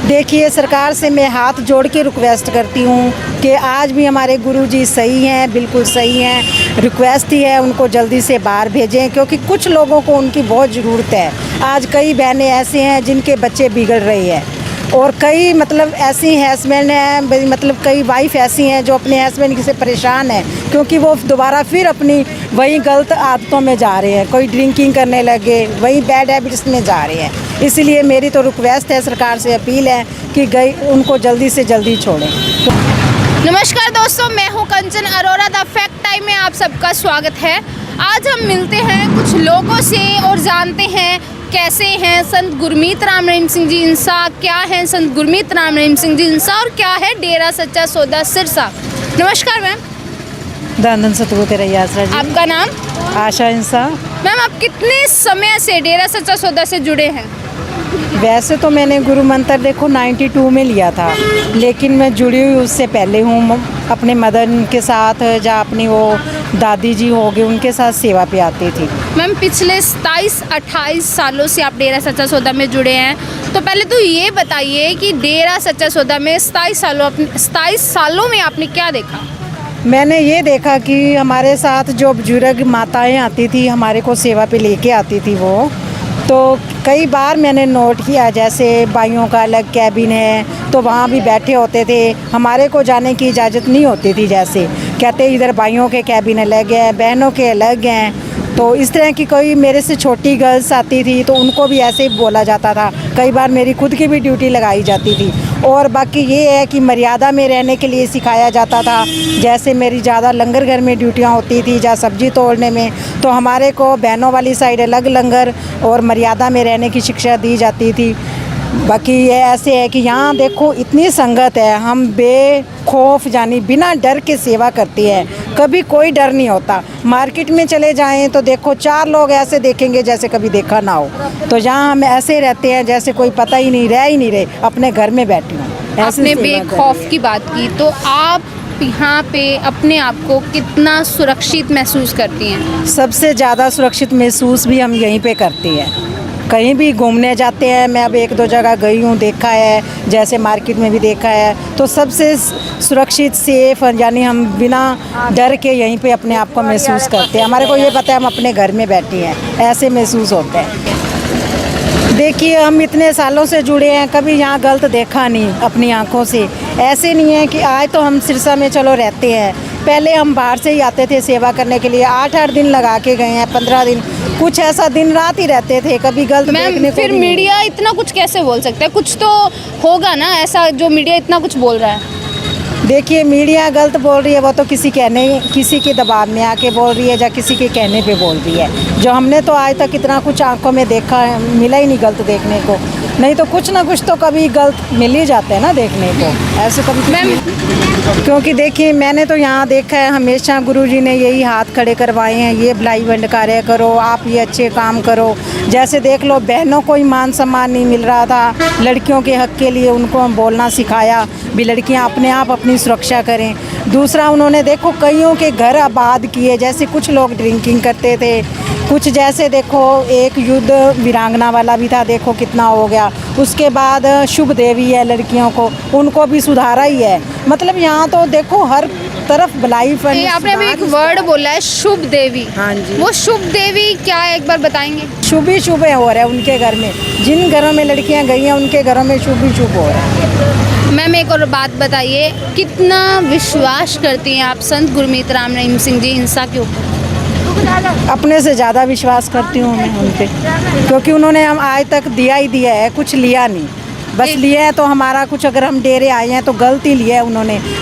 देखिए, सरकार से मैं हाथ जोड़ के रिक्वेस्ट करती हूँ कि आज भी हमारे गुरुजी सही हैं, बिल्कुल सही हैं। रिक्वेस्ट ही है उनको जल्दी से बाहर भेजें, क्योंकि कुछ लोगों को उनकी बहुत ज़रूरत है। आज कई बहनें ऐसे हैं जिनके बच्चे बिगड़ रहे हैं, और कई मतलब ऐसी हस्बैंड हैं, मतलब कई वाइफ ऐसी हैं जो अपने हस्बैंड से परेशान हैं, क्योंकि वो दोबारा फिर अपनी वही गलत आदतों में जा रहे हैं। कोई ड्रिंकिंग करने लगे, वही बैड हैबिट्स में जा रहे हैं। इसलिए मेरी तो रिक्वेस्ट है, सरकार से अपील है कि गई उनको जल्दी से जल्दी छोड़ें। नमस्कार दोस्तों, मैं हूं कंचन अरोरा। द फैक्ट टाइम में आप सबका स्वागत है। आज हम मिलते हैं कुछ लोगों से और जानते हैं कैसे हैं संत गुरमीत राम रहीम सिंह जी इंसा, क्या है संत गुरमीत राम रहीम सिंह जी इंसा और क्या है डेरा सच्चा सौदा सिरसा। नमस्कार मैम। धन सतगुरु तेरा आसरा जी। आपका नाम? आशा इंसा। मैम, आप कितने समय से डेरा सच्चा सौदा से जुड़े हैं? वैसे तो मैंने गुरु मंत्र देखो 92 में लिया था, लेकिन मैं जुड़ी हुई उससे पहले हूँ। अपने मदर के साथ या अपनी वो दादी जी हो गए, उनके साथ सेवा पे आती थी। मैम, पिछले 27-28 सालों से आप डेरा सच्चा सौदा में जुड़े हैं, तो पहले तो ये बताइए कि डेरा सच्चा सौदा में 27 सालों में आपने क्या देखा? मैंने ये देखा कि हमारे साथ जो बुजुर्ग माताएं आती थी, हमारे को सेवा पे लेके आती थी वो, तो कई बार मैंने नोट किया, जैसे भाइयों का अलग कैबिन है तो वहाँ भी बैठे होते थे, हमारे को जाने की इजाज़त नहीं होती थी। जैसे कहते इधर भाइयों के कैबिन अलग हैं, बहनों के अलग हैं। तो इस तरह की कोई मेरे से छोटी गर्ल्स आती थी तो उनको भी ऐसे ही बोला जाता था। कई बार मेरी खुद की भी ड्यूटी लगाई जाती थी। और बाकी ये है कि मर्यादा में रहने के लिए सिखाया जाता था। जैसे मेरी ज़्यादा लंगर घर में ड्यूटियाँ होती थी या सब्जी तोड़ने में, तो हमारे को बहनों वाली साइड अलग लंगर और मर्यादा में रहने की शिक्षा दी जाती थी। बाकी ये ऐसे है कि यहाँ देखो इतनी संगत है, हम बेखौफ यानी बिना डर के सेवा करती है, कभी कोई डर नहीं होता। मार्केट में चले जाएं तो देखो 4 लोग ऐसे देखेंगे जैसे कभी देखा ना हो। तो यहाँ हम ऐसे रहते हैं जैसे कोई पता ही नहीं रहे, अपने घर में बैठी हूँ। आपने बेखौफ की बात की, तो आप यहाँ पे अपने आप को कितना सुरक्षित महसूस करती हैं? सबसे ज़्यादा सुरक्षित महसूस भी हम यहीं पे करते हैं। कहीं भी घूमने जाते हैं, मैं अब 1-2 जगह गई हूँ, देखा है, जैसे मार्केट में भी देखा है, तो सबसे सुरक्षित सेफ यानी हम बिना डर के यहीं पे अपने आप को महसूस करते हैं। हमारे को ये पता है हम अपने घर में बैठे हैं, ऐसे महसूस होते हैं। देखिए, हम इतने सालों से जुड़े हैं, कभी यहाँ गलत देखा नहीं अपनी आंखों से। ऐसे नहीं है कि आज तो हम सिरसा में चलो रहते हैं, पहले हम बाहर से ही आते थे सेवा करने के लिए। 8-8 दिन लगा के गए हैं, 15 दिन, कुछ ऐसा दिन रात ही रहते थे, कभी गलत देखने को फिर मीडिया इतना कुछ कैसे बोल सकता है? कुछ तो होगा ना ऐसा जो मीडिया इतना कुछ बोल रहा है। देखिए, मीडिया गलत बोल रही है, वो तो किसी के दबाव में आके बोल रही है या किसी के कहने पे बोल रही है। जो हमने तो आज तक इतना कुछ आंखों में देखा है, मिला ही नहीं गलत देखने को। नहीं तो कुछ ना कुछ तो कभी गलत मिल ही जाते हैं ना देखने को, ऐसे कभी मैम। क्योंकि देखिए, मैंने तो यहाँ देखा है हमेशा गुरुजी ने यही हाथ खड़े करवाए हैं, ये भलाई बंड कार्य करो, आप ये अच्छे काम करो। जैसे देख लो, बहनों को ही मान सम्मान नहीं मिल रहा था, लड़कियों के हक के लिए उनको हम बोलना सिखाया भी लड़कियाँ अपने आप अपनी सुरक्षा करें। दूसरा, उन्होंने देखो कईयों के घर आबाद किए, जैसे कुछ लोग ड्रिंकिंग करते थे, कुछ जैसे देखो एक युद्ध वीरांगना वाला भी था, देखो कितना हो गया। उसके बाद शुभ देवी है, लड़कियों को उनको भी सुधारा ही है। मतलब यहाँ तो देखो हर तरफ भलाई फंड। आपने अभी एक वर्ड बोला है शुभ देवी। हाँ जी। वो शुभ देवी क्या है, एक बार बताएंगे? शुभ ही शुभ हो रहा है उनके घर में, जिन घरों में लड़कियाँ गई हैं उनके घरों में शुभ ही शुभ हो रहा है। मैम, एक और बात बताइए, कितना विश्वास करती हैं आप संत गुरमीत राम रहीम सिंह जी इंसा के ऊपर? अपने से ज़्यादा विश्वास करती हूँ मैं उन पे, क्योंकि उन्होंने हम आज तक दिया ही दिया है, कुछ लिया नहीं। बस लिया है तो हमारा कुछ, अगर हम डेरे आए हैं तो गलत ही लिया है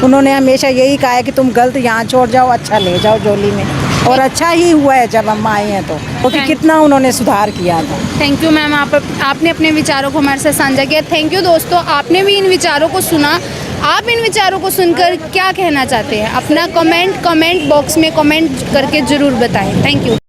उन्होंने हमेशा यही कहा है कि तुम गलत यहाँ छोड़ जाओ, अच्छा ले जाओ झोली में। और अच्छा ही हुआ है जब हम आए हैं तो, क्योंकि कितना उन्होंने सुधार किया था। थैंक यू मैम, आपने अपने विचारों को हमारे साथ साझा किया। थैंक यू दोस्तों, आपने भी इन विचारों को सुना। आप इन विचारों को सुनकर क्या कहना चाहते हैं? अपना कमेंट बॉक्स में कमेंट करके ज़रूर बताएं। Thank you.